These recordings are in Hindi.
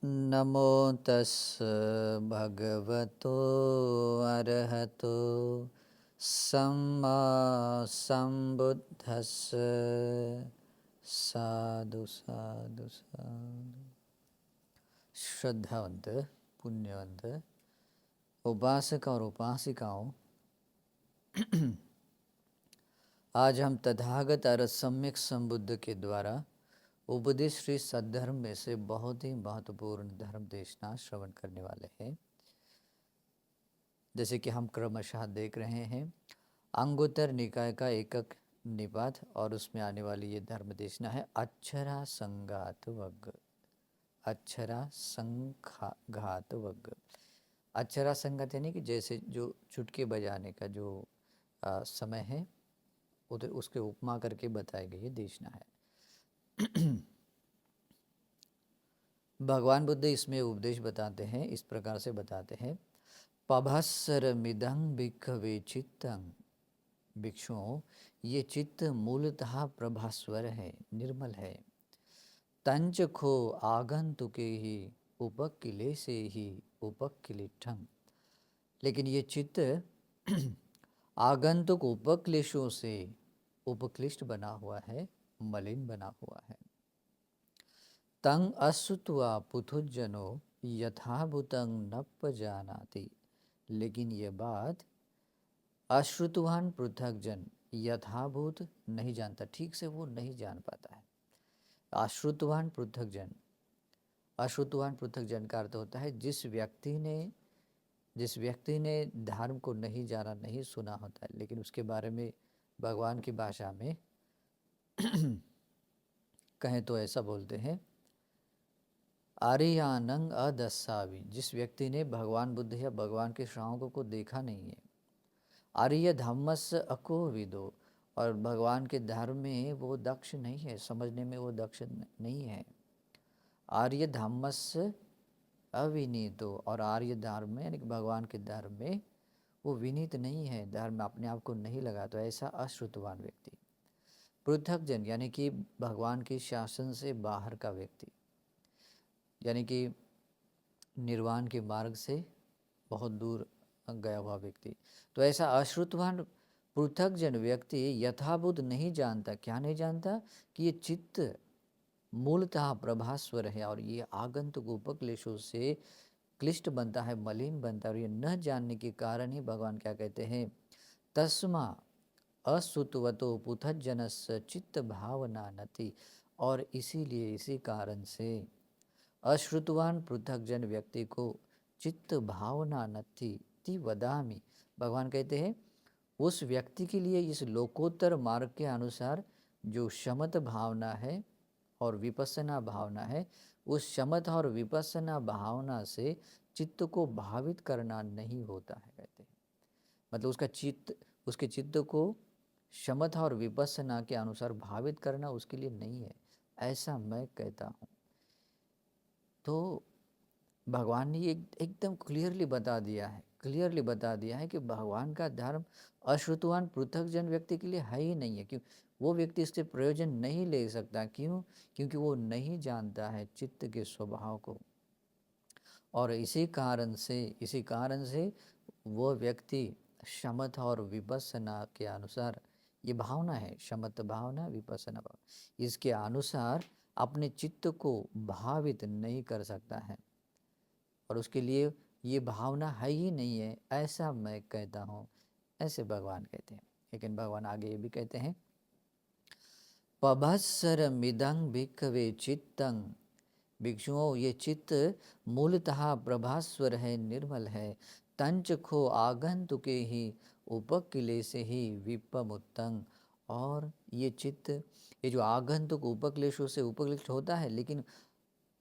नमो तस् भगवतो अरहतो सम्मा संबुद्धस्स। साधु साधु साधु। श्रद्धावंत पुण्यवंत उपासक और उपासिकाओं, आज हम तथागत और सम्यक संबुद्ध के द्वारा उपदेश श्री सद्धर्म में से बहुत ही महत्वपूर्ण धर्म देशना श्रवण करने वाले हैं। जैसे कि हम क्रमशः देख रहे हैं अंगुत्तर निकाय का एकक निपात और उसमें आने वाली ये धर्म देशना है अक्षरा संघात वग्ग। अक्षरा संघात वग्ग। अक्षरा संघात यानी कि जैसे जो चुटके बजाने का जो समय है उधर उसके उपमा करके बताई गई देशना है। भगवान बुद्ध इसमें उपदेश बताते हैं, इस प्रकार से बताते हैं। पभस्सर मिदं भिक्खवे चित्तं। भिक्षुओं, ये चित्त मूलतः प्रभास्वर है, निर्मल है। तंच खो आगंतुके ही उपक्किलेशे ही उपक्किलिठं। लेकिन ये चित्त आगंतुक उपक्लेशों से उपक्लिष्ट बना हुआ है, मलिन बना हुआ है। तंग असुत्वा पुथुजनो यथाभूतं नप्प जानाति। लेकिन ये बात अश्रुतवान पृथक जन यथाभूत नहीं जानता, ठीक से वो नहीं जान पाता है। अश्रुतवान पृथक जन, अश्रुतवान पृथक जन का अर्थ होता है जिस व्यक्ति ने धर्म को नहीं जाना, नहीं सुना होता है, लेकिन उसके बारे में भगवान की भाषा में कहें तो ऐसा बोलते हैं आर्यानंग अदस्सावी। जिस व्यक्ति ने भगवान बुद्ध या भगवान के श्रावकों को देखा नहीं है। आर्य धम्मस अको विदो, और भगवान के धर्म में वो दक्ष नहीं है, समझने में वो दक्ष नहीं है। आर्य धम्मस अविनीतो, और आर्य धर्म में यानी कि भगवान के धर्म में वो विनीत नहीं है, धर्म में अपने आप को नहीं लगा, तो ऐसा अश्रुतवान व्यक्ति। पृथक जन यानी कि भगवान के शासन से बाहर का व्यक्ति, यानी कि निर्वाण के मार्ग से बहुत दूर गया हुआ व्यक्ति। तो ऐसा अश्रुतवान पृथक जन व्यक्ति यथाभूत नहीं जानता। क्या नहीं जानता? कि ये चित्त मूलतः प्रभास्वर है और ये आगंतुक उपक्लेशों से क्लिष्ट बनता है, मलिन बनता है। और ये न जानने के कारण ही भगवान क्या कहते हैं, तस्मा असुतवतो पृथक जनस चित्त भावना नति। और इसीलिए इसी कारण से अश्रुतवान पृथक जन व्यक्ति को चित्त भावना नति ति वदामि। भगवान कहते हैं उस व्यक्ति के लिए इस लोकोत्तर मार्ग के अनुसार जो शमत भावना है और विपස්සना भावना है, उस शमत और विपස්සना भावना से चित्त को भावित करना नहीं होता है। कहते हैं मतलब उसके चित्त को शमत और विपස්සना के अनुसार भावित करना उसके लिए नहीं है, ऐसा मैं कहता हूँ। तो भगवान ने एकदम क्लियरली बता दिया है कि भगवान का धर्म अश्रुतवान पृथक जन व्यक्ति के लिए है ही नहीं है। क्यों? वो व्यक्ति इससे प्रयोजन नहीं ले सकता। क्यों? क्योंकि वो नहीं जानता है चित्त के स्वभाव को। और इसी कारण से वो व्यक्ति शमत और विपස්සना के अनुसार, ये भावना है शमत भावना विपස්සना भावना, इसके अनुसार अपने चित्त को भावित नहीं कर सकता है और उसके लिए ये भावना है ही नहीं है, ऐसा मैं कहता हूँ, ऐसे भगवान कहते हैं। लेकिन भगवान आगे ये भी कहते हैं पभस्सर मिदं भिक्खवे चित्तं। भिक्षुओं, ये चित्त मूलतः प्रभास्वर है, निर्मल है। तंच खो आगंतुके ही उपक्लेशे ही विपमुत्तं। और ये चित्त, ये जो आगंतुक उपक्लेशों से उपक्लेश होता है, लेकिन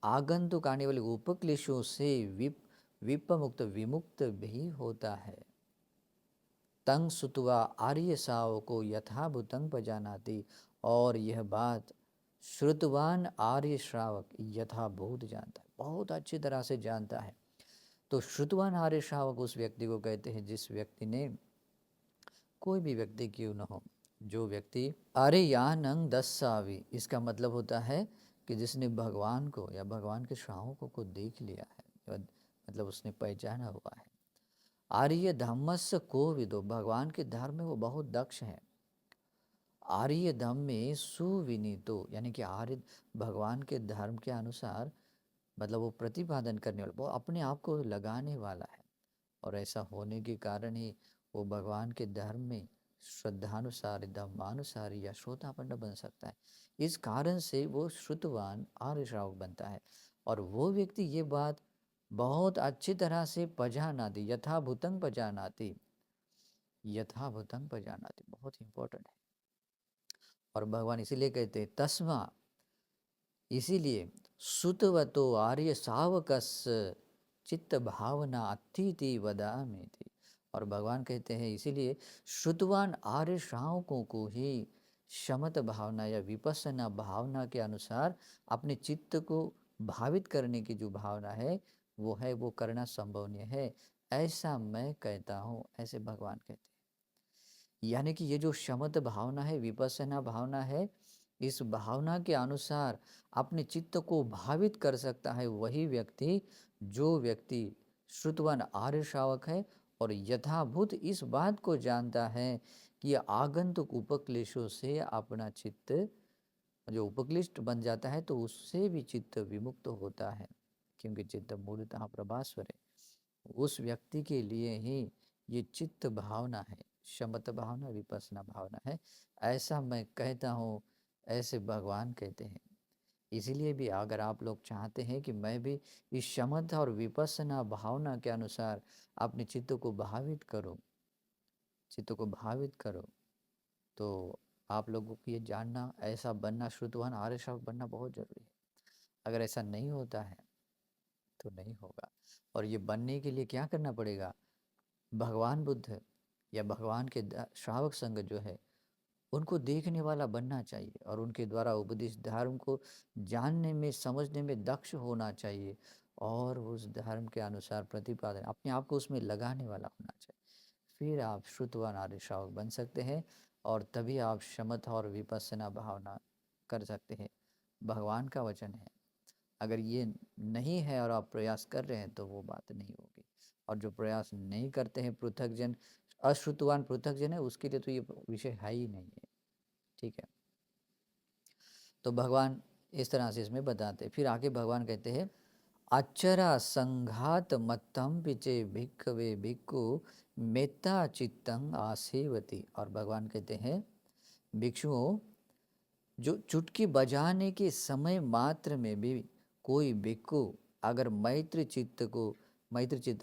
आगंतुक आने वाले उपक्लेशों से विपमुक्त विमुक्त भी होता है। तंग सुतवा आर्य साव को यथाभूतं पजानाति। और यह बात श्रुतवान आर्य श्रावक यथाभूत जानता है, बहुत अच्छी तरह से जानता है। तो श्रुतवान आर्य श्रावक उस व्यक्ति को कहते हैं जिस व्यक्ति ने, कोई भी व्यक्ति क्यों न हो, जो व्यक्ति आर्यानं दस्सावी, इसका मतलब होता है कि जिसने भगवान को या भगवान के श्रावकों को देख लिया है, मतलब उसने पहचाना हुआ है। आर्य धम्मस्य को विदो, भगवान के धर्म में वो बहुत दक्ष है। आर्य धम्म में सुविनीतो, यानी कि आर्य भगवान के धर्म के अनुसार, मतलब वो प्रतिपादन करने वाला, वो अपने आप को लगाने वाला है। और ऐसा होने के कारण ही वो भगवान के धर्म में श्रद्धानुसार, धर्मानुसार या श्रोतापन्न बन सकता है। इस कारण से वो श्रुतवान आर्य श्रावक बनता है। और वो व्यक्ति ये बात बहुत अच्छी तरह से पहचानाती, यथाभूतं पहचानाती, यथाभूतं पहचानाती, बहुत इंपॉर्टेंट है। और भगवान इसीलिए कहते हैं तस्मा, इसीलिए सुतवतो आर्य सावकस चित्त भावना अतिथि वदामि थी। और भगवान कहते हैं इसीलिए श्रुतवान आर्य श्रावकों को ही शमत भावना या विपස්සना भावना के अनुसार अपने चित्त को भावित करने की जो भावना है वो करना संभवनीय है, ऐसा मैं कहता हूँ, ऐसे भगवान कहते हैं। यानी कि ये जो शमत भावना है, विपස්සना भावना है, इस भावना के अनुसार अपने चित्त को भावित कर सकता है वही व्यक्ति, जो व्यक्ति श्रुतवान आर्य श्रावक है और यथाभूत इस बात को जानता है कि आगंतुक उपक्लेशों से अपना चित्त जो उपक्लिष्ट बन जाता है तो उससे भी चित्त विमुक्त होता है, क्योंकि चित्त मूलतः प्रभास्वर है। उस व्यक्ति के लिए ही ये चित्त भावना है, शमत भावना, विपස්සना भावना है, ऐसा मैं कहता हूँ, ऐसे भगवान कहते हैं। इसीलिए भी अगर आप लोग चाहते हैं कि मैं भी इस शमत और विपස්සना भावना के अनुसार अपने चित्त को भावित करूं, चित्त को भावित करो, तो आप लोगों को ये जानना, ऐसा बनना, श्रुतवान आर्य श्रावक बनना बहुत जरूरी है। अगर ऐसा नहीं होता है तो नहीं होगा। और ये बनने के लिए क्या करना पड़ेगा? भगवान बुद्ध या भगवान के श्रावक संघ जो है उनको देखने वाला बनना चाहिए और उनके द्वारा उपदेश धर्म को जानने में, समझने में दक्ष होना चाहिए और उस धर्म के अनुसार प्रतिपादन, अपने आप को उसमें लगाने वाला होना चाहिए। फिर आप श्रुतवान आर्य श्रावक बन सकते हैं और तभी आप शमत और विपස්සना भावना कर सकते हैं। भगवान का वचन है, अगर ये नहीं है और आप प्रयास कर रहे हैं तो वो बात नहीं होगी। और जो प्रयास नहीं करते हैं, पृथकजन, अश्रुतवान पृथकजन है, उसके लिए तो ये विषय है ही नहीं है। ठीक है, तो भगवान इस तरह से इसमें बताते। फिर आगे भगवान कहते हैं अचरा संघात मत्तम पिचे भिक्खवे भिक्खु मेत्ता चित्तंग आसेवती। और भगवान कहते हैं भिक्षुओं, जो चुटकी बजाने के समय मात्र में भी कोई भिक्खु अगर मैत्री चित्त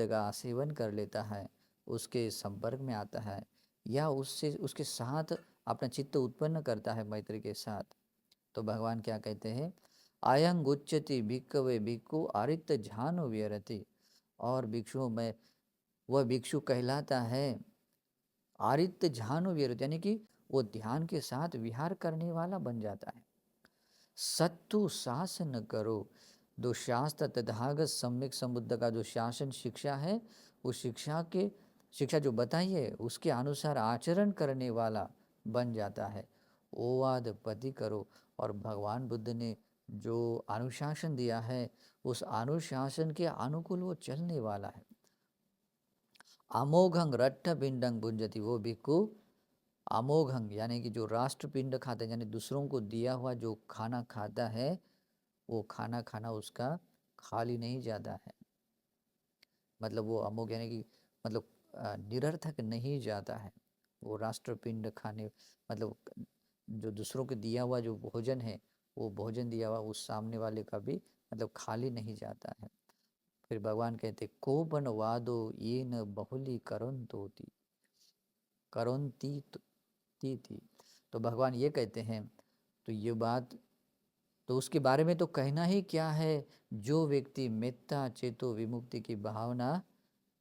का आसेवन कर लेता है, उसके संपर्क में आता है या उससे उसके साथ अपना चित्त उत्पन्न करता है मैत्री के साथ, तो भगवान क्या कहते हैं आयंग उच्चति भिक्खवे भिक्खु आरित झानु विहरति। और भिक्षुओं में वह भिक्षु कहलाता है आरित झानु विहरति, यानी कि वो ध्यान के साथ विहार करने वाला बन जाता है। सत्तु शासन करो, दो शास्त्र तथागत सम्यक संबुद्ध का जो शासन शिक्षा है, उस शिक्षा जो बताई है उसके अनुसार आचरण करने वाला बन जाता है। ओवाद पति करो, और भगवान बुद्ध ने जो अनुशासन दिया है उस अनुशासन के अनुकूल वो चलने वाला है। अमोघंग रट्ठ पिंडंग भुंजति, वो भिक्खु अमोघंग यानी कि जो राष्ट्रपिंड खाते हैं, यानी दूसरों को दिया हुआ जो खाना खाता है, वो खाना उसका खाली नहीं जाता है। मतलब वो अमोघ यानी कि मतलब निरर्थक नहीं जाता है। वो राष्ट्रपिंड खाने, मतलब जो दूसरों को दिया हुआ जो भोजन है, वो भोजन दिया हुआ उस सामने वाले का भी मतलब खाली नहीं जाता है। फिर भगवान कहते कोपन वादो ये न बहुली करोंती थी। तो भगवान ये कहते हैं, तो ये बात तो उसके बारे में तो कहना ही क्या है, जो व्यक्ति मेत्ता चेतो विमुक्ति की भावना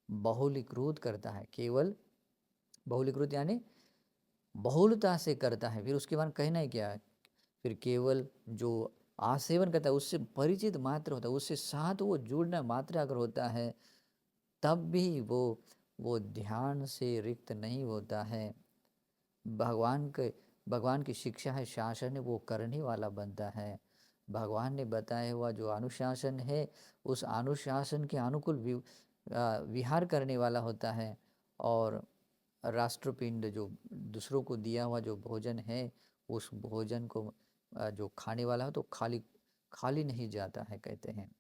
बहुलीकृत करता है, केवल बहुलीकृत यानी बहुलता से करता है, फिर उसके बाद कहना ही क्या है, फिर केवल जो आसेवन करता है उससे परिचित मात्र होता है, उससे साथ वो जुड़ना मात्र अगर होता है, तब भी वो ध्यान से रिक्त नहीं होता है। भगवान की शिक्षा है, शासन है, वो करने वाला बनता है। भगवान ने बताया हुआ जो अनुशासन है, उस अनुशासन के अनुकूल विहार करने वाला होता है। और राष्ट्रपिंड जो दूसरों को दिया हुआ जो भोजन है, उस भोजन को जो खाने वाला है तो खाली खाली नहीं जाता है कहते हैं।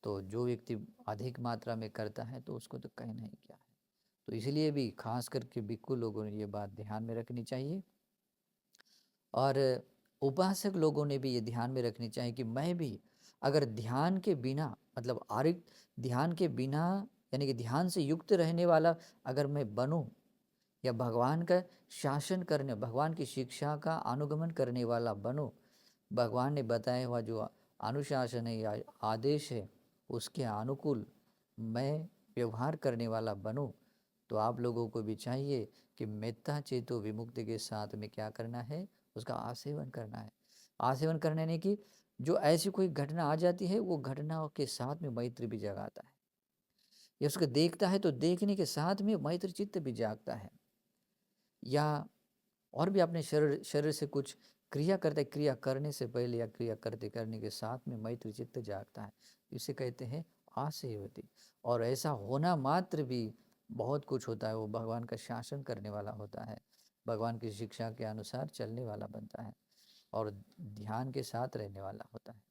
तो जो व्यक्ति अधिक मात्रा में करता है तो उसको तो कहना ही क्या है। तो इसलिए भी खास करके भिक्खु लोगों ने ये बात ध्यान में रखनी चाहिए, और उपासक लोगों ने भी ये ध्यान में रखनी चाहिए कि मैं भी अगर ध्यान के बिना, मतलब आरिक ध्यान के बिना, यानी कि ध्यान से युक्त रहने वाला अगर मैं बनूं, या भगवान का शासन करने, भगवान की शिक्षा का अनुगमन करने वाला बनूं, भगवान ने बताया हुआ जो अनुशासन है या आदेश है उसके अनुकूल मैं व्यवहार करने वाला बनूं, तो आप लोगों को भी चाहिए कि मेत्ता चेतो विमुक्ति के साथ में क्या करना है, उसका आसेवन करना है। आसेवन करने ने कि जो ऐसी कोई घटना आ जाती है, वो घटनाओं के साथ में मैत्री भी जगाता है, या उसको देखता है तो देखने के साथ में मैत्री चित्त भी जागता है, या और भी अपने शरीर शरीर से कुछ क्रिया करते, क्रिया करने से पहले या क्रिया करते करने के साथ में मैत्री चित्त जागता है। इसे कहते हैं आसेवती। और ऐसा होना मात्र भी बहुत कुछ होता है, वो भगवान का शासन करने वाला होता है, भगवान की शिक्षा के अनुसार चलने वाला बनता है, और ध्यान के साथ रहने वाला होता है।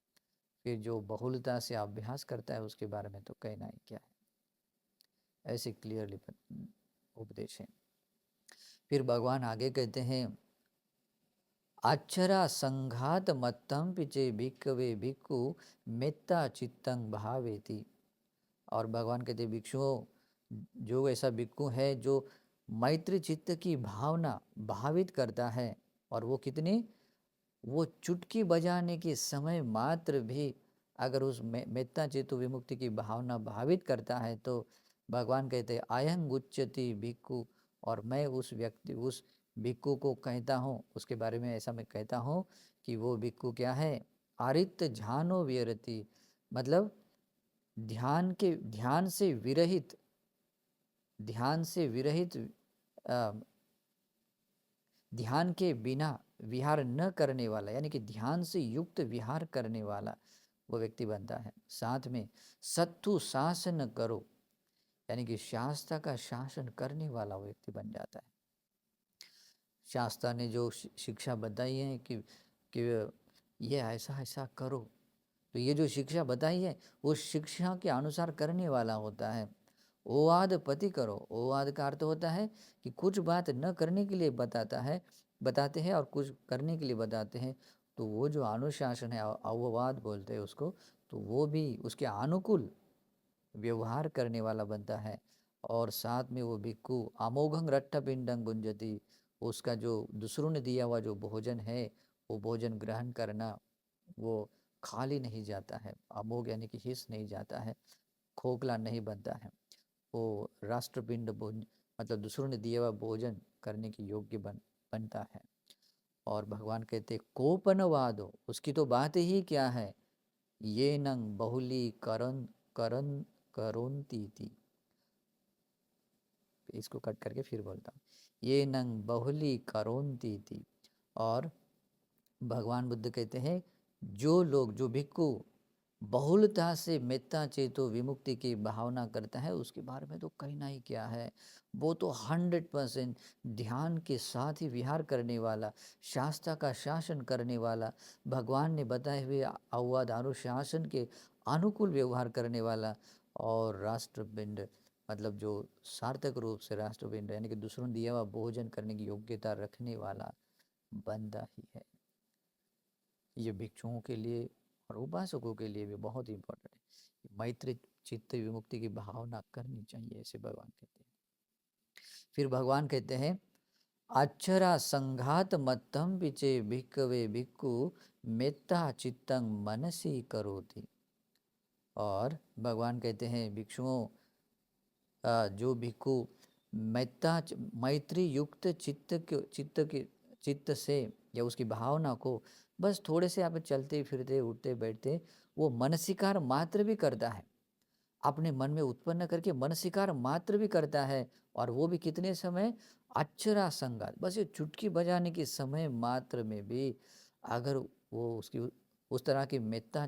फिर जो बहुलता से अभ्यास करता है उसके बारे में तो कहना ही क्या है। ऐसे क्लियरली उपदेश है। फिर भगवान आगे कहते हैं, अक्षरा संघात मत्तम पिचे भिक्खवे भिक्खु मेत्ता चित्तं भावेति। और भगवान कहते भिक्षुओं, जो ऐसा भिक्खु है जो मैत्री चित्त की भावना भावित करता है, और वो कितनी, वो चुटकी बजाने के समय मात्र भी अगर उस मेत्ता चेतु विमुक्ति की भावना भावित करता है, तो भगवान कहते हैं अयं उच्यति भिक्खु। और मैं उस व्यक्ति, उस भिक्खु को कहता हूँ, उसके बारे में ऐसा मैं कहता हूँ कि वो भिक्खु क्या है, आरित झानो विरति, मतलब ध्यान से विरहित, ध्यान से विरहित, ध्यान के बिना विहार न करने वाला, यानी कि ध्यान से युक्त विहार करने वाला वो व्यक्ति बनता है। साथ में सत्तु शासन करो, यानी कि शास्त्र का शासन करने वाला वो व्यक्ति बन जाता है। शास्त्र ने जो शिक्षा बताई है कि ये ऐसा ऐसा करो, तो ये जो शिक्षा बताई है वो शिक्षा के अनुसार करने वाला होता है। ओवाद पति करो, ओवाद का अर्थ होता है कि कुछ बात न करने के लिए बताते हैं और कुछ करने के लिए बताते हैं। तो वो जो अनुशासन है, अववाद बोलते हैं उसको, तो वो भी उसके अनुकूल व्यवहार करने वाला बनता है। और साथ में वो भिक्खु अमोघं रट्ठ पिंडं गुंजति, उसका जो दूसरों ने दिया हुआ जो भोजन है वो भोजन ग्रहण करना, वो खाली नहीं जाता है, अमोघ यानी कि हिस नहीं जाता है, खोखला नहीं बनता है, वो राष्ट्रपिंड मतलब दूसरों ने दिया हुआ भोजन करने के योग्य बनता है। और भगवान कहते कोपनवादो, उसकी तो बात ही क्या है, ये नंग बहुली करन करन करोन्ती थी। इसको कट करके फिर बोलता हूँ, ये नंग बहुली करोन्ती थी। और भगवान बुद्ध कहते हैं जो लोग, जो भिक्खु बहुलता से मेत्ता चेतो विमुक्ति की भावना करता है, उसके बारे में तो कहना ही क्या है। वो तो 100% ध्यान के साथ ही विहार करने वाला, शास्त्र का शासन करने वाला, भगवान ने बताए हुए अववाद अनुशासन के अनुकूल व्यवहार करने वाला, और राष्ट्रपिंड मतलब जो सार्थक रूप से राष्ट्रपिंड यानी कि दूसरों दिया हुआ भोजन करने की योग्यता रखने वाला बंदा ही है। ये भिक्षुओं के लिए और उपासकों के लिए भी बहुत इम्पोर्टेंट है। मैत्री चित्त विमुक्ति की भावना करनी चाहिए, ऐसे भगवान कहते हैं। फिर भगवान कहते हैं अक्षरा संघात मत्तम पिचे भिक्खवे भिक्खु मेत्ता चित्तं मनसी करोति। और भगवान कहते हैं भिक्षुओं, जो भिक्खु मैत्री युक्त चित्त से या उसकी भावना को बस थोड़े से आप चलते फिरते उठते बैठते वो मनसिकार मात्र भी करता है, अपने मन में उत्पन्न करके मनसिकार मात्र भी करता है, और वो भी कितने समय, अक्षरा संगात, बस ये चुटकी बजाने के समय मात्र में भी अगर वो उसकी उस तरह की मेत्ता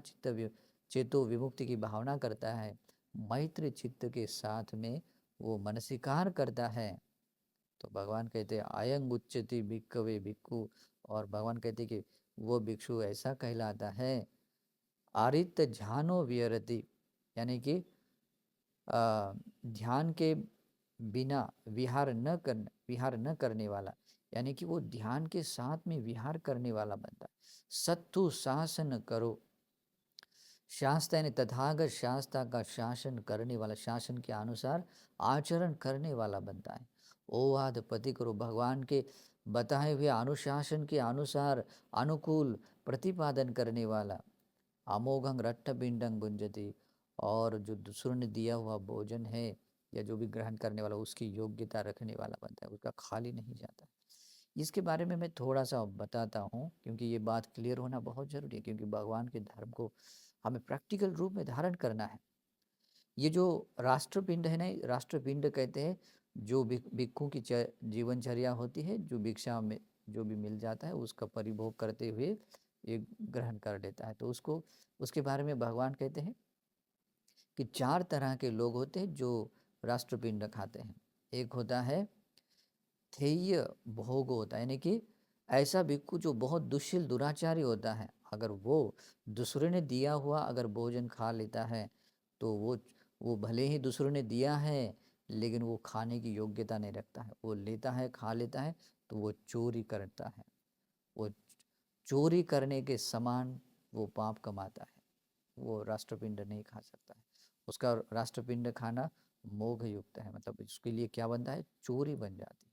चेतो विमुक्ति की भावना करता है, मैत्री चित्त के साथ में वो मनसीकार करता है, तो भगवान कहते हैं आयंग उच्चति भिक्खवे भिक्खु। और भगवान कहते हैं कि वो भिक्षु ऐसा कहलाता है आरित ध्यानो विहरति, यानी कि ध्यान के बिना विहार न करने वाला, यानी कि वो ध्यान के साथ में विहार करने वाला बनता है। सत्तु शासन करो, शास्त्र यानी तथागत शास्त्र का शासन करने वाला, शासन के अनुसार आचरण करने वाला बनता है। ओवाद पति करो, भगवान के बताए हुए अनुशासन के अनुसार अनुकूल प्रतिपादन करने वाला। अमोघंग रट्ठ पिंडंग भुंजति, और जो दूसरों ने दिया हुआ भोजन है या जो भी ग्रहण करने वाला उसकी योग्यता रखने वाला बनता है, उसका खाली नहीं जाता। इसके बारे में मैं थोड़ा सा बताता हूँ, क्योंकि ये बात क्लियर होना बहुत ज़रूरी है, क्योंकि भगवान के धर्म को हमें प्रैक्टिकल रूप में धारण करना है। ये जो राष्ट्रपिंड है ना, राष्ट्रपिंड कहते हैं जो भिक्षु की जीवनचर्या होती है, जो भिक्षा में जो भी मिल जाता है उसका परिभोग करते हुए ये ग्रहण कर लेता है। तो उसको उसके बारे में भगवान कहते हैं कि 4 तरह के लोग होते हैं जो राष्ट्रपिंड खाते हैं। एक होता है थेय भोग होता है, यानी कि ऐसा भिक्षु जो बहुत दुशील दुराचारी होता है, अगर वो दूसरे ने दिया हुआ अगर भोजन खा लेता है तो वो भले ही दूसरों ने दिया है लेकिन वो खाने की योग्यता नहीं रखता है, वो लेता है खा लेता है, तो वो चोरी करता है। वो चोरी करने के समान वो पाप कमाता है, वो राष्ट्रपिंड नहीं खा सकता है। उसका राष्ट्रपिंड खाना मोघ युक्त है, मतलब उसके लिए क्या बनता है, चोरी बन जाती है।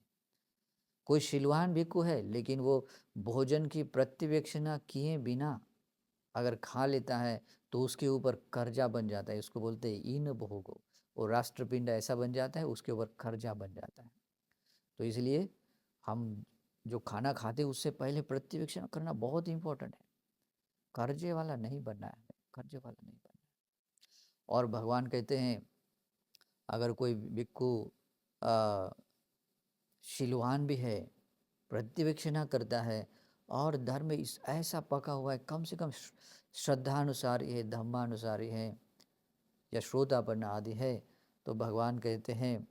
कोई शिलवान भिक्षु है लेकिन वो भोजन की प्रत्यवेक्षणा किए बिना अगर खा लेता है तो उसके ऊपर कर्जा बन जाता है, इसको बोलते हैं इन भोगो। और राष्ट्रपिंड ऐसा बन जाता है, उसके ऊपर कर्जा बन जाता है। तो इसलिए हम जो खाना खाते हैं उससे पहले प्रत्यवेक्षण करना बहुत इंपॉर्टेंट है। कर्जे वाला नहीं बनना है, कर्जे वाला नहीं बनना है। और भगवान कहते हैं अगर कोई भिक्षु शिलवान भी है, प्रत्यवेक्षणा करता है और धर्म में इस ऐसा पका हुआ है, कम से कम श्रद्धानुसार ही है, धर्मानुसार ही है या श्रोतापन्न आदि है, तो भगवान कहते हैं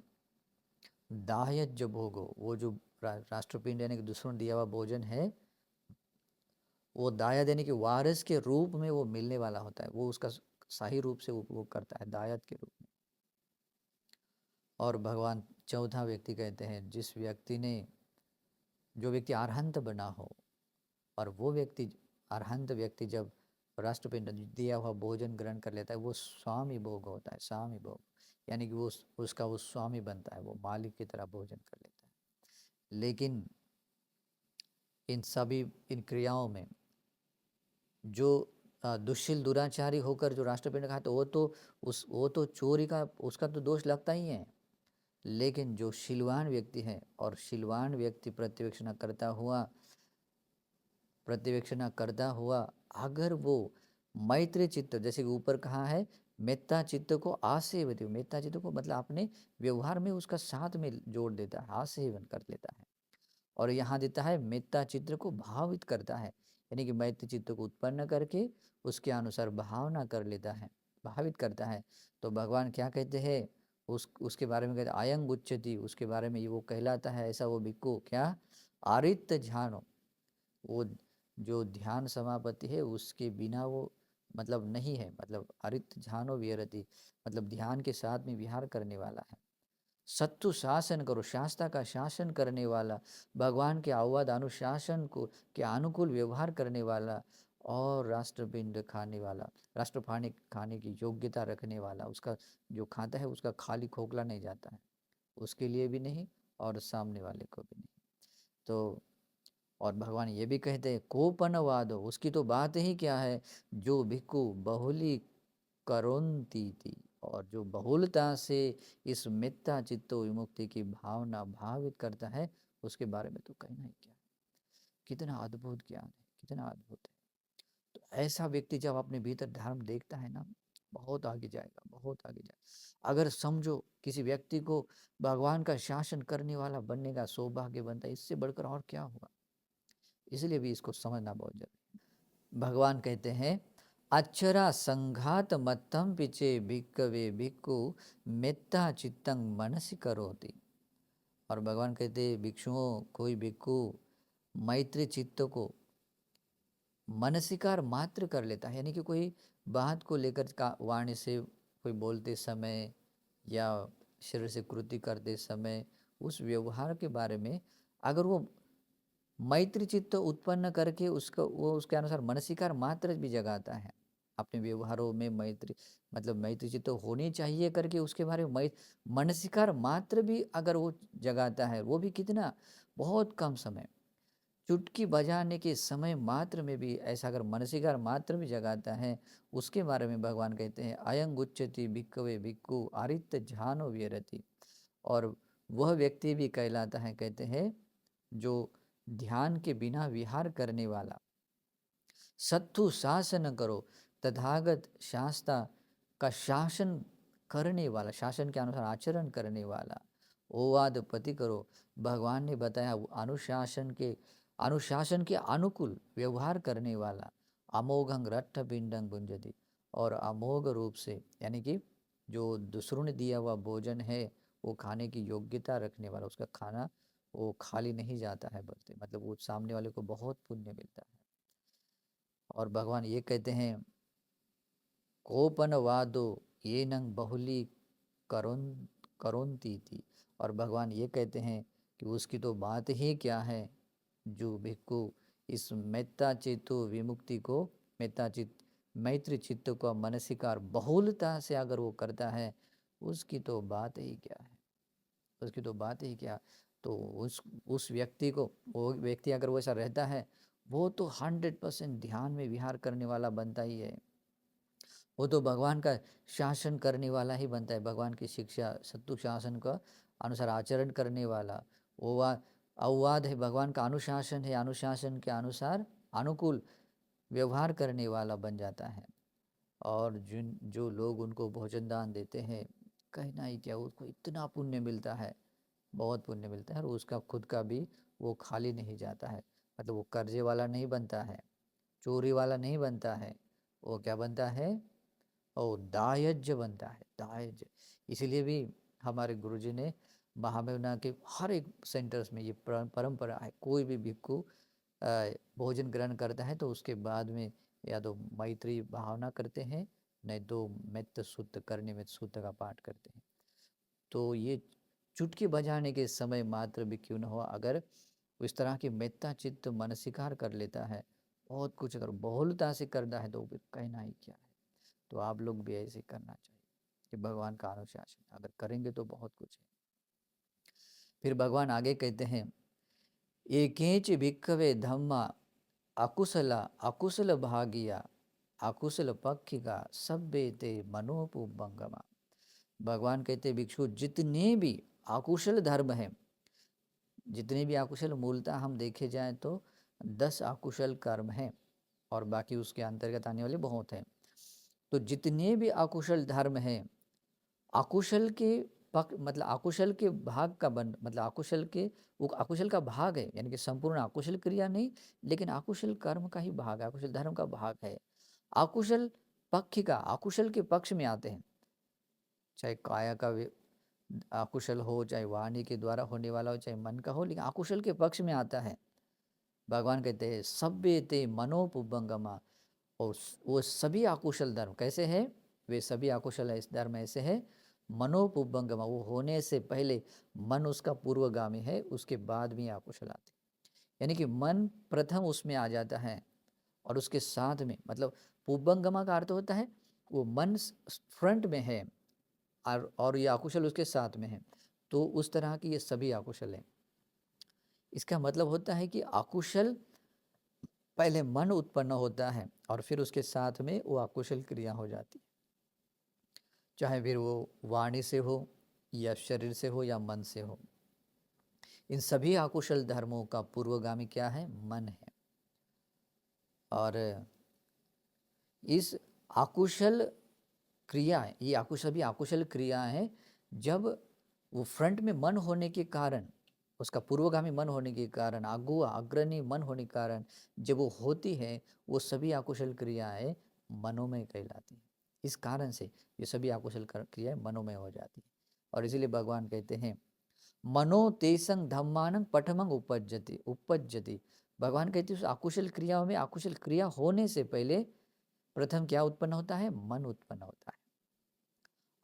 दाहयत जो भोगो, वो जो राष्ट्रपिंड यानी कि दूसरों ने दिया हुआ भोजन है, वो दाया देने के वारिस के रूप में वो मिलने वाला होता है, वो उसका सही रूप से वो करता है दायत के रूप में। और भगवान चौथा व्यक्ति कहते हैं जिस व्यक्ति ने, जो व्यक्ति अरहंत बना हो, और वो व्यक्ति अरहंत व्यक्ति जब राष्ट्रपिंड दिया हुआ भोजन ग्रहण कर लेता है वो स्वामी भोग होता है, स्वामी भोग, यानी कि वो उसका वो स्वामी बनता है, वो मालिक की तरह भोजन कर लेता है। लेकिन इन क्रियाओं में जो दुशील दुराचारी होकर जो राष्ट्रपिंड खाते वो तो चोरी का उसका तो दोष लगता ही है। लेकिन जो शीलवान व्यक्ति है, और शीलवान व्यक्ति प्रत्यवेक्षणा करता हुआ अगर वो मैत्री चित्त, जैसे कि ऊपर कहा है मेत्ता चित्त को आसेवती, मेत्ता चित्त को मतलब अपने व्यवहार में उसका साथ में जोड़ देता है, आसेवन कर लेता है। और यहाँ देता है मेत्ता चित्त को भावित करता है, यानी कि मैत्री चित्त को उत्पन्न करके उसके अनुसार भावना कर लेता है, भावित करता है। तो भगवान क्या कहते हैं उसके बारे में कहते आयंग उच्चति, उसके बारे में ये वो कहलाता है ऐसा वो भिक्खु क्या आरित ध्यानो, वो जो ध्यान समापत्ति है उसके बिना वो मतलब नहीं है, मतलब अरित ध्यानो विहरति, मतलब ध्यान के साथ में विहार करने वाला है। सत्तु शासन करो, शास्त्र का शासन करने वाला, भगवान के अवध अनुशासन को के अनुकूल व्यवहार करने वाला, और राष्ट्रपिंड खाने वाला, राष्ट्रपाणी खाने की योग्यता रखने वाला, उसका जो खाता है उसका खाली खोखला नहीं जाता है, उसके लिए भी नहीं और सामने वाले को भी नहीं। तो और भगवान ये भी कहते हैं कोपनवाद हो, उसकी तो बात ही क्या है, जो भिक्खु बहुली करोन्ति थी, और जो बहुलता से इस मिथ्या चित्तो विमुक्ति की भावना भावित करता है उसके बारे में तो कहना ही क्या है। कितना अद्भुत ज्ञान है, कितना अद्भुत है। तो ऐसा व्यक्ति जब अपने भीतर धर्म देखता है ना, बहुत आगे जाएगा, बहुत आगे जाएगा। अगर समझो किसी व्यक्ति को भगवान का शासन करने वाला बनने का सौभाग्य बनता है, इससे बढ़कर और क्या होगा। इसलिए भी इसको समझना बहुत जरूरी है। भगवान कहते हैं अक्षरा संघात मत्तम पिचे भिक्कवे भिक्खु मेत्ता चित्तंग मनसि करोति। और भगवान कहते हैं भिक्षुओं कोई भिक्खु मैत्री चित्त को मनसिकार मात्र कर लेता है, यानी कि कोई बात को लेकर का वाणी से कोई बोलते समय या शरीर से कृति करते समय उस व्यवहार के बारे में अगर वो मैत्री चित्त उत्पन्न करके उसको वो उसके अनुसार मनसिकार मात्र भी जगाता है, अपने व्यवहारों में मैत्री मतलब मैत्री चित्त होनी चाहिए करके उसके बारे में मनसिकार मात्र भी अगर वो जगाता है, वो भी कितना बहुत कम समय, चुटकी बजाने के समय मात्र में भी ऐसा अगर मनसिकार मात्र भी जगाता है, उसके बारे में भगवान कहते हैं अयंग उच्चति भिक्खवे भिक्खु आरित झानो विरति। और वह व्यक्ति भी कहलाता है, कहते हैं जो ध्यान के बिना विहार करने वाला, सत्तु शासन करो तथागत शास्ता का शासन करने वाला, शासन के अनुसार आचरण करने वाला, ओवाद पति करो। भगवान ने बताया अनुशासन के अनुकूल व्यवहार करने वाला, अमोघंग रट्ठ पिंडंग भुंजति, और अमोघ रूप से यानी कि जो दूसरों ने दिया हुआ भोजन है वो खाने की योग्यता रखने वाला, उसका खाना वो खाली नहीं जाता है बोलते, मतलब वो सामने वाले को बहुत पुण्य मिलता है। और भगवान ये कहते हैं कोपन वादो ये नंग बहुली करोंती थी। और भगवान ये कहते हैं कि उसकी तो बात ही क्या है जो भिक्खु इस मेत्ता चेतु विमुक्ति को मैत्री चित्त को मनसिकार बहुलता से अगर वो करता है, उसकी तो बात ही क्या है, उसकी तो बात ही क्या। तो उस व्यक्ति को, वो व्यक्ति अगर वैसा रहता है वो तो 100% ध्यान में विहार करने वाला बनता ही है, वो तो भगवान का शासन करने वाला ही बनता है, भगवान की शिक्षा सत्तु शासन का अनुसार आचरण करने वाला, वो अववाद है भगवान का अनुशासन है, अनुशासन के अनुसार अनुकूल व्यवहार करने वाला बन जाता है। और जो लोग उनको भोजन दान देते हैं, कहना ही क्या, उसको इतना पुण्य मिलता है, बहुत पुण्य मिलता है, और उसका खुद का भी वो खाली नहीं जाता है, मतलब वो कर्जे वाला नहीं बनता है, चोरी वाला नहीं बनता है, वो क्या बनता है, और दायज्य बनता है, दायज्य। इसीलिए भी हमारे गुरुजी ने महामहिमा के हर एक सेंटर्स में ये परंपरा है, कोई भी भिक्खु भोजन ग्रहण करता है तो उसके बाद में या तो मैत्री भावना करते हैं, नहीं तो मित्त सूत्र करने में सूत्र का पाठ करते हैं। तो ये चुटकी बजाने के समय मात्र भी क्यों न हो, अगर इस तरह की मेत्ता चित्त मनसिकार कर लेता है, बहुत कुछ अगर बहुलता से करता है तो फिर कहना ही क्या है। तो आप लोग भी ऐसे करना चाहिए कि भगवान का अनुशासन अगर करेंगे तो बहुत कुछ है। फिर भगवान आगे कहते हैं एकेच भिक्खवे धम्मा अकुशल भागिया अकुशल पक्षिका सभ्य ते मनोपुबंगमा। भगवान कहते भिक्षु जितने भी अकुशल धर्म हैं, जितने भी अकुशल मूलतः हम देखे जाएं तो 10 अकुशल कर्म हैं और बाकी उसके अंतर्गत आने वाले बहुत हैं। तो जितने भी अकुशल धर्म हैं, अकुशल के मतलब अकुशल के भाग का मतलब अकुशल के वो अकुशल का भाग है, यानी कि संपूर्ण अकुशल क्रिया नहीं, लेकिन अकुशल कर्म का ही भाग है, अकुशल धर्म का भाग है। अकुशल पक्ष का अकुशल के पक्ष में आते हैं, चाहे काया का अकुशल हो, चाहे वाणी के द्वारा होने वाला हो, चाहे मन का हो, लेकिन अकुशल के पक्ष में आता है। भगवान कहते हैं सभ्य ते मनोपुबंगमा, और वो सभी अकुशल धर्म कैसे है, वे सभी अकुशल धर्म ऐसे है मनोपुबंगमा, वो होने से पहले मन उसका पूर्वगामी है, उसके बाद भी अकुशल आते, यानी कि मन प्रथम उसमें आ जाता है और उसके साथ में मतलब पुबंगमा का अर्थ होता है वो मन फ्रंट में है और ये अकुशल उसके साथ में है, तो उस तरह की ये सभी अकुशल हैं। इसका मतलब होता है कि अकुशल पहले मन उत्पन्न होता है और फिर उसके साथ में वो अकुशल क्रिया हो जाती है, चाहे फिर वो वाणी से हो या शरीर से हो या मन से हो। इन सभी अकुशल धर्मों का पूर्वगामी क्या है, मन है। और इस अकुशल क्रिया, ये सभी अकुशल क्रिया है, जब वो फ्रंट में मन होने के कारण उसका पूर्वगामी मन होने के कारण, अगुआ अग्रणी मन होने के कारण जब वो होती है, वो सभी अकुशल क्रियाएं मनोमय कहलाती हैं। इस कारण से ये सभी अकुशल क्रियाएं मनोमय हो जाती हैं। और इसीलिए भगवान कहते हैं मनो तेसंग धम्मानं पठमंग उपज्जति उपज्जति। भगवान कहते हैं उस अकुशल क्रियाओं में, अकुशल क्रिया होने से पहले प्रथम क्या उत्पन्न होता है? मन उत्पन्न होता है।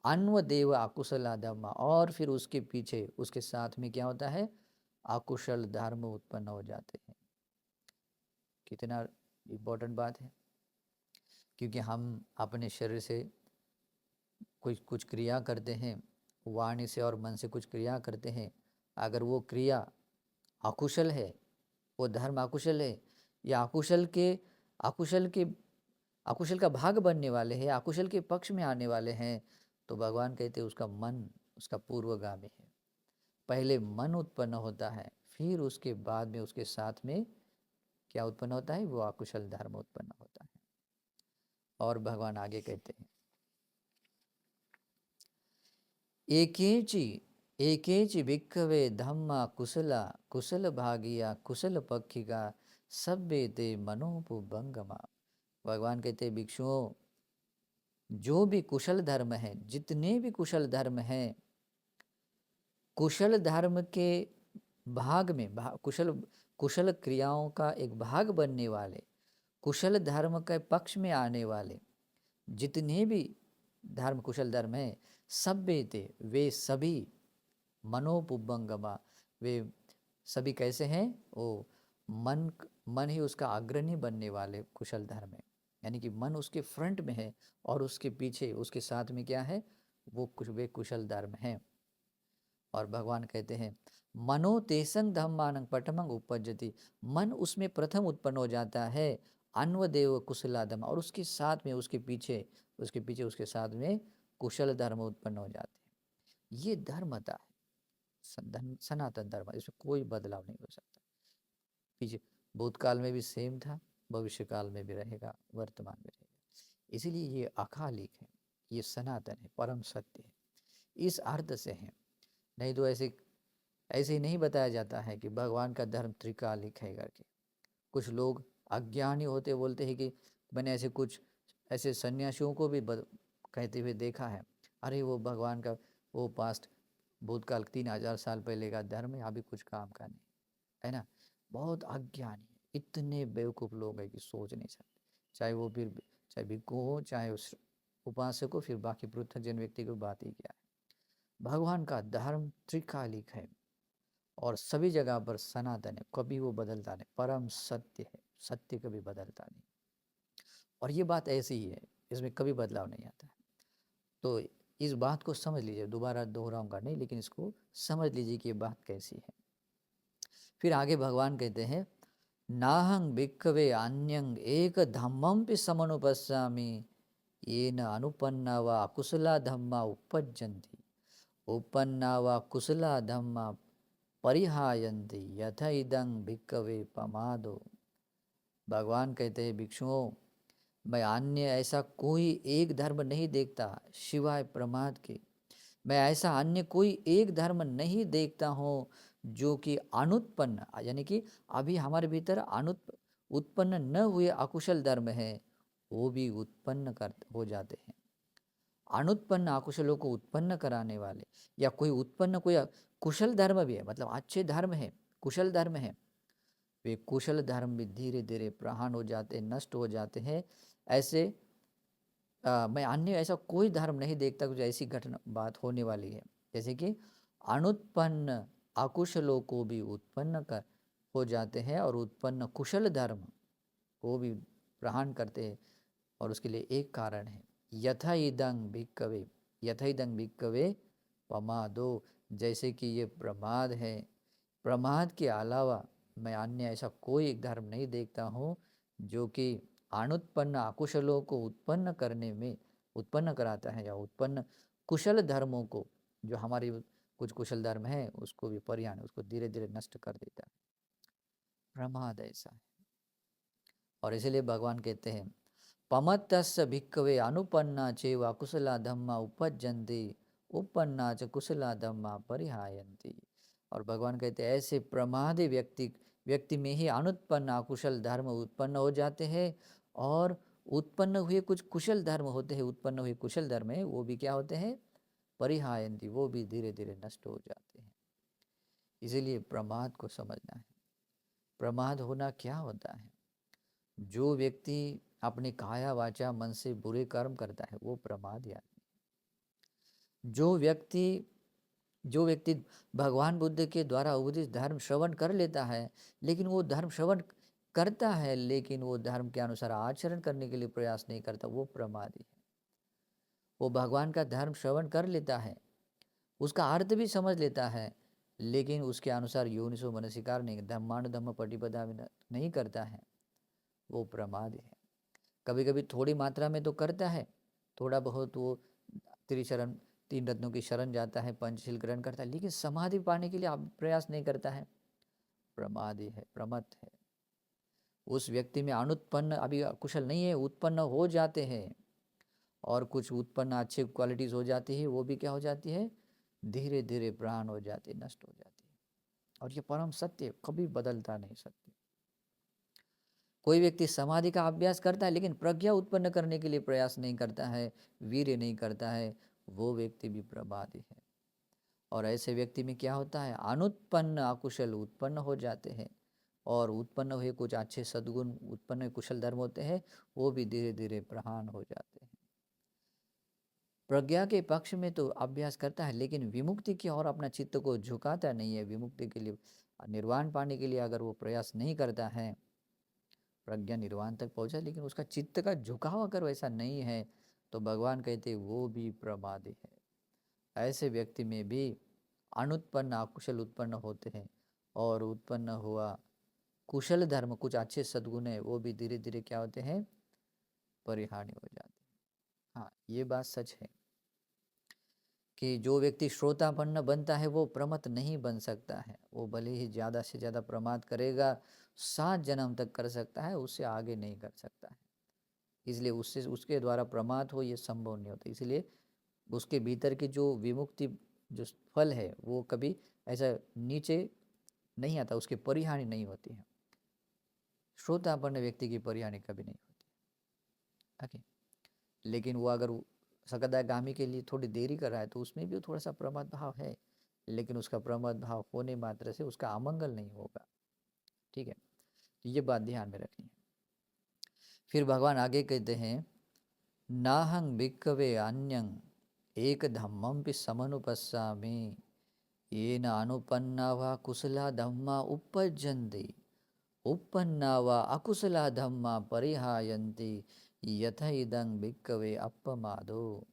अन्वदेव अकुशला धम्मा, और फिर उसके पीछे उसके साथ में क्या होता है? अकुशल धर्म उत्पन्न हो जाते हैं। कितना इम्पोर्टेंट बात है, क्योंकि हम अपने शरीर से कुछ कुछ क्रिया करते हैं, वाणी से और मन से कुछ क्रिया करते हैं। अगर वो क्रिया अकुशल है, वो धर्म अकुशल है, या अकुशल के अकुशल का भाग बनने वाले हैं, अकुशल के पक्ष में आने वाले हैं, तो भगवान कहते हैं उसका मन उसका पूर्वगामी है। पहले मन उत्पन्न होता है, फिर उसके बाद में उसके साथ में क्या उत्पन्न होता है? वो अकुशल धर्म उत्पन्न होता है। और भगवान आगे कहते हैं एकेची एकेची भिक्खवे धम्मा कुशला कुशल भागिया कुशल पक्षिका सभ्य ते मनोपुबंगमा। भगवान कहते भिक्षुओं, जो भी कुशल धर्म है, जितने भी कुशल धर्म हैं, कुशल धर्म के भाग में कुशल कुशल क्रियाओं का एक भाग बनने वाले, कुशल धर्म के पक्ष में आने वाले जितने भी धर्म कुशल धर्म है, सभ्य थे वे सभी मनोपुबंगमा, वे सभी कैसे हैं? वो मन ही उसका अग्रणी बनने वाले कुशल धर्म है। यानी कि मन उसके फ्रंट में है और उसके पीछे उसके साथ में क्या है? वे कुशल धर्म हैं। और भगवान कहते हैं मनो तेसंग धम्मानं पठमंग उपज्जति, मन उसमें प्रथम उत्पन्न हो जाता है। अन्वदेव कुशलाधम, और उसके साथ में उसके साथ में कुशल धर्म उत्पन्न हो जाते हैं। ये धर्मता है, सनातन धर्म, इसमें कोई बदलाव नहीं हो सकता। पीछे भूतकाल में भी सेम था, भविष्य काल में भी रहेगा, वर्तमान में रहेगा। इसीलिए ये अकालिक है, ये सनातन है, परम सत्य है, इस अर्थ से है। नहीं तो ऐसे ऐसे ही नहीं बताया जाता है कि भगवान का धर्म त्रिकालिक है करके। कुछ लोग अज्ञानी होते बोलते हैं कि मैंने ऐसे सन्यासियों को भी कहते हुए देखा है, अरे वो भगवान का वो पास्ट भूतकाल 3000 साल पहले का धर्म है, अभी कुछ काम का नहीं है ना। बहुत अज्ञानी, इतने बेवकूफ़ लोग हैं कि सोच नहीं सकते। चाहे भिक्खु हो, चाहे उस उपासक हो, फिर बाकी पृथकजन व्यक्ति की बात ही क्या है। भगवान का धर्म त्रिकालिक है और सभी जगह पर सनातन है, कभी वो बदलता नहीं, परम सत्य है, सत्य कभी बदलता नहीं। और ये बात ऐसी ही है, इसमें कभी बदलाव नहीं आता है। तो इस बात को समझ लीजिए, दोबारा दोहराऊंगा नहीं, लेकिन इसको समझ लीजिए कि ये बात कैसी है। फिर आगे भगवान कहते हैं नाहं भिक्खवे अन्यं एक धम्मं पि समनुपस्सामि येन अनुपन्ना वा कुशला धम्मा उपज्जन्ति उपन्ना वा कुशला धम्मा परिहायन्ति यथा इदं भिक्खवे पमादो। भगवान कहते हैं भिक्षुओं, मैं अन्य ऐसा कोई एक धर्म नहीं देखता सिवाय प्रमाद के। मैं ऐसा अन्य कोई एक धर्म नहीं देखता हूँ जो कि अनुत्पन्न, यानी कि अभी हमारे भीतर उत्पन्न न हुए अकुशल धर्म है, वो भी उत्पन्न कर हो जाते हैं। अनुत्पन्न अकुशलों को उत्पन्न कराने वाले, या कोई कुशल धर्म भी है, मतलब अच्छे धर्म है, कुशल धर्म है, वे कुशल धर्म भी धीरे धीरे प्रहान हो जाते हैं, नष्ट हो जाते हैं। ऐसे मैं अन्य ऐसा कोई धर्म नहीं देखता कुछ ऐसी घटना बात होने वाली है, जैसे कि अनुत्पन्न अकुशलों को भी उत्पन्न कर हो जाते हैं और उत्पन्न कुशल धर्म को भी प्रहान करते हैं। और उसके लिए एक कारण है, यथा इदं भिक्कवे पमादो, जैसे कि ये प्रमाद है, प्रमाद के अलावा मैं अन्य ऐसा कोई एक धर्म नहीं देखता हूँ जो कि अनुत्पन्न अकुशलों को उत्पन्न कराता है, या उत्पन्न कुशल धर्मों को, जो हमारी कुछ कुशल धर्म है उसको भी परिहान, उसको धीरे धीरे नष्ट कर देता है। प्रमाद ऐसा है। और इसीलिए भगवान कहते हैं पमत्तस्य भिक्खवे अनुपन्ना चेव अकुशला धम्मा उपज्जन्ति उपन्ना च कुशला धम्मा परिहायन्ति। और भगवान कहते हैं ऐसे प्रमादी व्यक्ति में ही अनुत्पन्न अकुशल धर्म उत्पन्न हो जाते हैं, और उत्पन्न हुए कुछ कुशल धर्म होते हैं, उत्पन्न हुए कुशल धर्म है वो भी क्या होते हैं, परिहायन्ति, वो भी धीरे धीरे नष्ट हो जाते हैं। इसीलिए प्रमाद को समझना है। प्रमाद होना क्या होता है? जो व्यक्ति अपने काया वाचा मन से बुरे कर्म करता है वो प्रमादी आदमी। जो व्यक्ति भगवान बुद्ध के द्वारा उपदित धर्म श्रवण कर लेता है, लेकिन वो धर्म श्रवण करता है लेकिन वो धर्म के अनुसार आचरण करने के लिए प्रयास नहीं करता, वो प्रमादी है। वो भगवान का धर्म श्रवण कर लेता है, उसका अर्थ भी समझ लेता है, लेकिन उसके अनुसार योनिसो मनसिकार नहीं, धम्मानुधम्म पटिपदा नहीं करता है, वो प्रमाद है। कभी कभी थोड़ी मात्रा में तो करता है, थोड़ा बहुत वो त्रिशरण 3 रत्नों की शरण जाता है, पंचशील ग्रहण करता है, लेकिन समाधि पाने के लिए आप प्रयास नहीं करता है, प्रमादी है, प्रमत्त है। उस व्यक्ति में अनुत्पन्न अभी कुशल नहीं है, उत्पन्न हो जाते हैं, और कुछ उत्पन्न अच्छी क्वालिटीज हो जाती है, वो भी क्या हो जाती है, धीरे धीरे प्राण हो जाते, नष्ट हो जाती है। और ये परम सत्य, कभी बदलता नहीं सत्य। कोई व्यक्ति समाधि का अभ्यास करता है लेकिन प्रज्ञा उत्पन्न करने के लिए प्रयास नहीं करता है, वीर्य नहीं करता है, वो व्यक्ति भी प्रमादी है। और ऐसे व्यक्ति में क्या होता है, अनुत्पन्न अकुशल उत्पन्न हो जाते हैं, और उत्पन्न हुए कुछ अच्छे सद्गुण उत्पन्न कुशल धर्म होते हैं, वो भी धीरे धीरे प्रहान हो जाते हैं। प्रज्ञा के पक्ष में तो अभ्यास करता है, लेकिन विमुक्ति की ओर अपना चित्त को झुकाता नहीं है। विमुक्ति के लिए, निर्वाण पाने के लिए अगर वो प्रयास नहीं करता है, प्रज्ञा निर्वाण तक पहुंचा, लेकिन उसका चित्त का झुकाव अगर वैसा नहीं है, तो भगवान कहते वो भी प्रमादी है। ऐसे व्यक्ति में भी अनुत्पन्न अकुशल उत्पन्न होते हैं, और उत्पन्न हुआ कुशल धर्म कुछ अच्छे सद्गुण है, वो भी धीरे धीरे क्या होते हैं, परिहानि हो जाते हैं। हाँ, ये बात सच है कि जो व्यक्ति श्रोतापन्न बनता है वो प्रमत्त नहीं बन सकता है। वो भले ही ज़्यादा से ज़्यादा प्रमाद करेगा, 7 जन्म तक कर सकता है, उससे आगे नहीं कर सकता है। इसलिए उससे उसके द्वारा प्रमाद हो ये संभव नहीं होता। इसलिए उसके भीतर की जो विमुक्ति जो फल है वो कभी ऐसा नीचे नहीं आता, उसकी परिहानि नहीं होती है। श्रोतापन्न व्यक्ति की परिहानि कभी नहीं होती। ओके, लेकिन वो अगर सकदागामी के लिए थोड़ी देरी कर रहा है तो उसमें भी थोड़ा सा प्रमाद भाव है, लेकिन उसका प्रमाद भाव होने मात्र से उसका अमंगल नहीं होगा। ठीक है, ये बात ध्यान में रखनी है। फिर भगवान आगे कहते हैं, नाहं भिक्खवे अन्यं एक धम्मं पि समनुपस्सामि येन अनुपन्ना वा कुशला धम्मा उपपज्यन्ते उपपन्ना वा अकुशला धम्मा परिहायन्ति यथा इदं भिक्खवे अपमादो।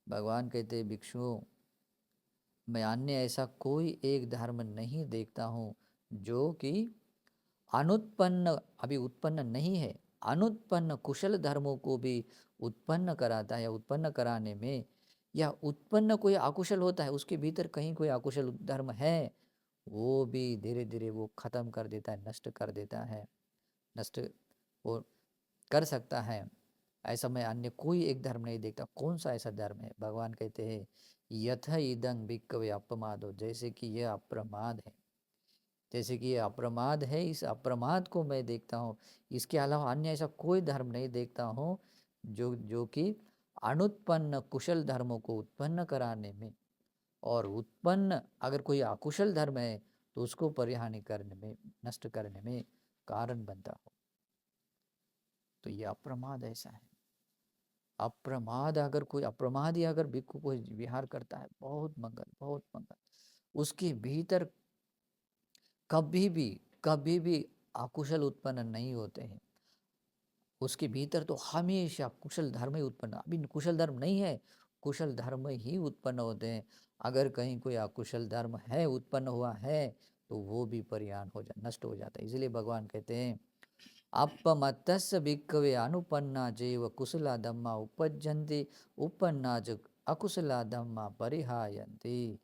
भगवान कहते भिक्षुओं, मैं अन्य ऐसा कोई एक धर्म नहीं देखता हूँ जो कि अनुत्पन्न, अभी उत्पन्न नहीं है, अनुत्पन्न कुशल धर्मों को भी उत्पन्न कराता है। उत्पन्न कराने में, या उत्पन्न कोई अकुशल होता है, उसके भीतर कहीं कोई अकुशल धर्म है, वो भी धीरे धीरे वो खत्म कर देता है, नष्ट कर देता है, नष्ट वो कर सकता है। ऐसा मैं अन्य कोई एक धर्म नहीं देखता। कौन सा ऐसा धर्म है? भगवान कहते हैं यथ इदं भिक्खवे अपमादो, जैसे कि यह अप्रमाद है, जैसे कि ये अप्रमाद है, इस अप्रमाद को मैं देखता हूँ। इसके अलावा अन्य ऐसा कोई धर्म नहीं देखता हूँ जो कि अनुत्पन्न कुशल धर्मों को उत्पन्न कराने में, और उत्पन्न अगर कोई अकुशल धर्म है तो उसको परिहानि करने में, नष्ट करने में कारण बनता हो। तो ये अप्रमाद ऐसा है। अप्रमाद अगर कोई अप्रमादी अगर भिक्खु कोई विहार करता है, बहुत मंगल, बहुत मंगल। उसके भीतर कभी भी अकुशल उत्पन्न नहीं होते हैं। उसके भीतर तो हमेशा कुशल धर्म ही उत्पन्न, अभी कुशल धर्म नहीं है, कुशल धर्म ही उत्पन्न होते हैं। अगर कहीं कोई अकुशल धर्म है, उत्पन्न हुआ है, तो वो भी परिहान हो नष्ट हो जाता है। इसलिए भगवान कहते हैं अपमत्तस्य भिक्खवे अनुपन्ना जैव कुशला धम्मा उपज्यन्ति उपन्ना च अकुशला धम्मा परिहायन्ति।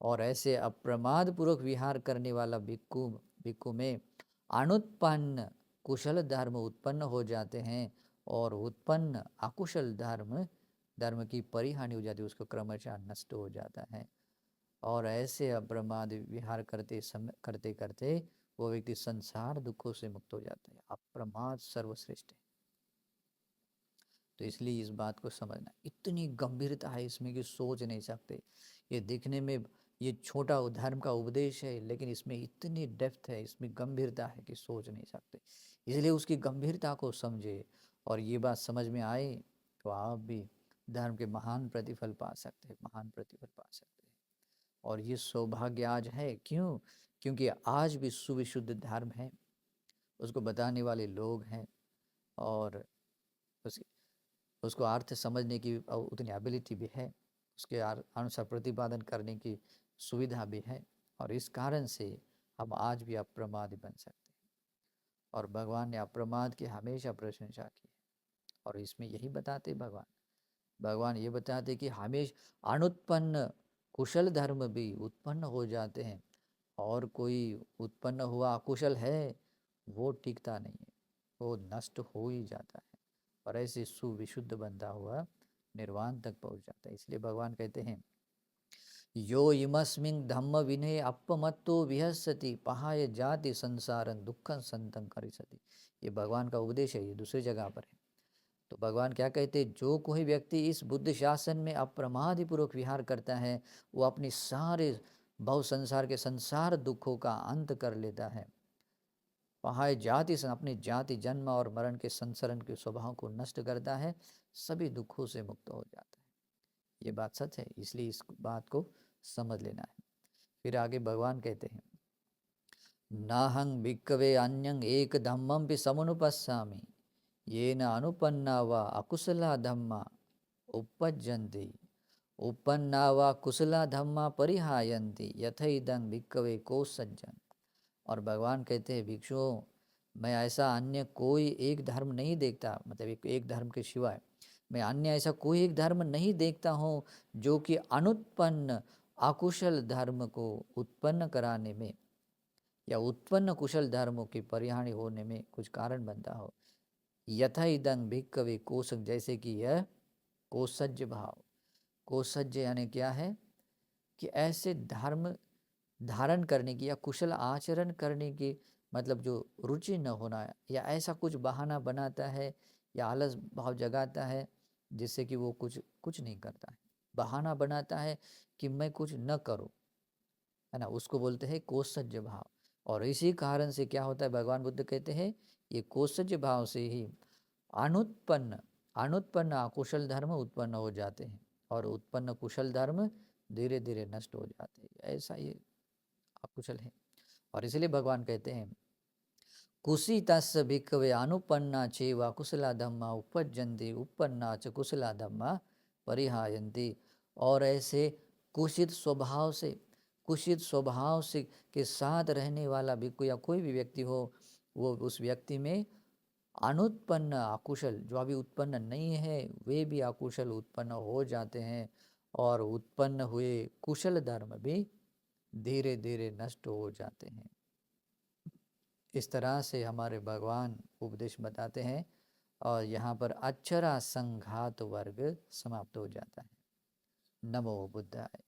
और ऐसे अप्रमाद पूर्वक विहार करने वाला भिक्खु में अनुत्पन्न कुशल धर्म उत्पन्न हो जाते हैं, और उत्पन्न अकुशल धर्म की परिहानि हो जाती है, उसको क्रमशः नष्ट हो जाता है। और ऐसे अप्रमाद विहार करते करते वो व्यक्ति संसार दुखों से मुक्त हो जाता है। अप्रमाद सर्वश्रेष्ठ है। तो इसलिए इस बात को समझना, इतनी गंभीरता है इसमें कि सोच नहीं सकते। ये देखने में ये छोटा धर्म का उपदेश है, लेकिन इसमें इतनी डेप्थ है, इसमें गंभीरता है कि सोच नहीं सकते। इसलिए उसकी गंभीरता को समझे और ये बात समझ में आए तो आप भी धर्म के महान प्रतिफल पा सकते हैं, महान प्रतिफल पा सकते हैं। और ये सौभाग्य आज है, क्यों? क्योंकि आज भी सुविशुद्ध धर्म है, उसको बताने वाले लोग हैं, और उसको अर्थ समझने की उतनी एबिलिटी भी है, उसके अनुसार प्रतिपादन करने की सुविधा भी है। और इस कारण से हम आज भी अप्रमाद बन सकते हैं। और भगवान ने अप्रमाद की हमेशा प्रशंसा की है। और इसमें यही बताते भगवान ये बताते कि हमेशा अनुत्पन्न कुशल धर्म भी उत्पन्न हो जाते हैं, और कोई उत्पन्न हुआ अकुशल है वो टिकता नहीं है, वो नष्ट हो ही जाता है, और ऐसे सुविशुद्ध बनता हुआ निर्वाण तक पहुंच जाता है। इसलिए भगवान कहते हैं, यो इमस्मिन् धम्म विनय अपमत्तो विहस्यति पहाय जाति संसारं दुखं संतं करिष्यति। ये भगवान का उपदेश है, ये दूसरी जगह पर है। तो भगवान क्या कहते हैं, जो कोई व्यक्ति इस बुद्ध शासन में अप्रमादी पूर्वक विहार करता है, वो अपने सारे भव संसार के संसार दुखों का अंत कर लेता है। पहाय जाति अपनी जाति जन्म और मरण के संसरण के स्वभाव को नष्ट करता है, सभी दुखों से मुक्त हो जाता है। ये बात सच है, इसलिए इस बात को समझ लेना है। फिर आगे भगवान कहते हैं, नाहं भिक्खवे अन्यं एक धम्मं भी समुपस्सामि येन अनुपन्ना व अकुशला धम्मा उपपज्जन्ति उपन्ना व कुशला धम्मा परिहायन्ति यथैदं भिक्खवे को सज्जन। और भगवान कहते हैं, भिक्षुओं, मैं ऐसा अन्य कोई एक धर्म नहीं देखता, मतलब एक धर्म के सिवाय मैं अन्य ऐसा कोई एक धर्म नहीं देखता हूँ जो कि अनुत्पन्न अकुशल धर्म को उत्पन्न कराने में या उत्पन्न कुशल धर्मों की परिहानि होने में कुछ कारण बनता हो। यथा इदं भिक्खवे कोसज, जैसे कि यह कोसज्य भाव, कोसज्य यानी क्या है कि ऐसे धर्म धारण करने की या कुशल आचरण करने की, मतलब जो रुचि न होना, या ऐसा कुछ बहाना बनाता है या आलस भाव जगाता है जिससे कि वो कुछ नहीं करता है, बहाना बनाता है कि मैं कुछ न करूं, है ना, उसको बोलते हैं कोसज्य भाव। और इसी कारण से क्या होता है, भगवान बुद्ध कहते हैं, ये कोसज्य भाव से ही अनुत्पन्न अनुत्पन्न अकुशल धर्म उत्पन्न हो जाते हैं, और उत्पन्न कुशल धर्म धीरे धीरे नष्ट हो जाते हैं। ऐसा ये अकुशल है। और इसलिए भगवान कहते हैं, कुशीतस्य भिक्खवे अनुपन्ना चेवा कुशला धम्मा उपज्जन्ति उपन्ना च कुशला धम्मा परिहायन्ति। और ऐसे कुशित स्वभाव से के साथ रहने वाला भिक्खु या कोई भी व्यक्ति हो, वो उस व्यक्ति में अनुत्पन्न अकुशल, जो अभी उत्पन्न नहीं है, वे भी अकुशल उत्पन्न हो जाते हैं, और उत्पन्न हुए कुशल धर्म भी धीरे धीरे नष्ट हो जाते हैं। इस तरह से हमारे भगवान उपदेश बताते हैं, और यहाँ पर अक्षरा संघात वर्ग समाप्त हो जाता है। नमो बुद्धाय।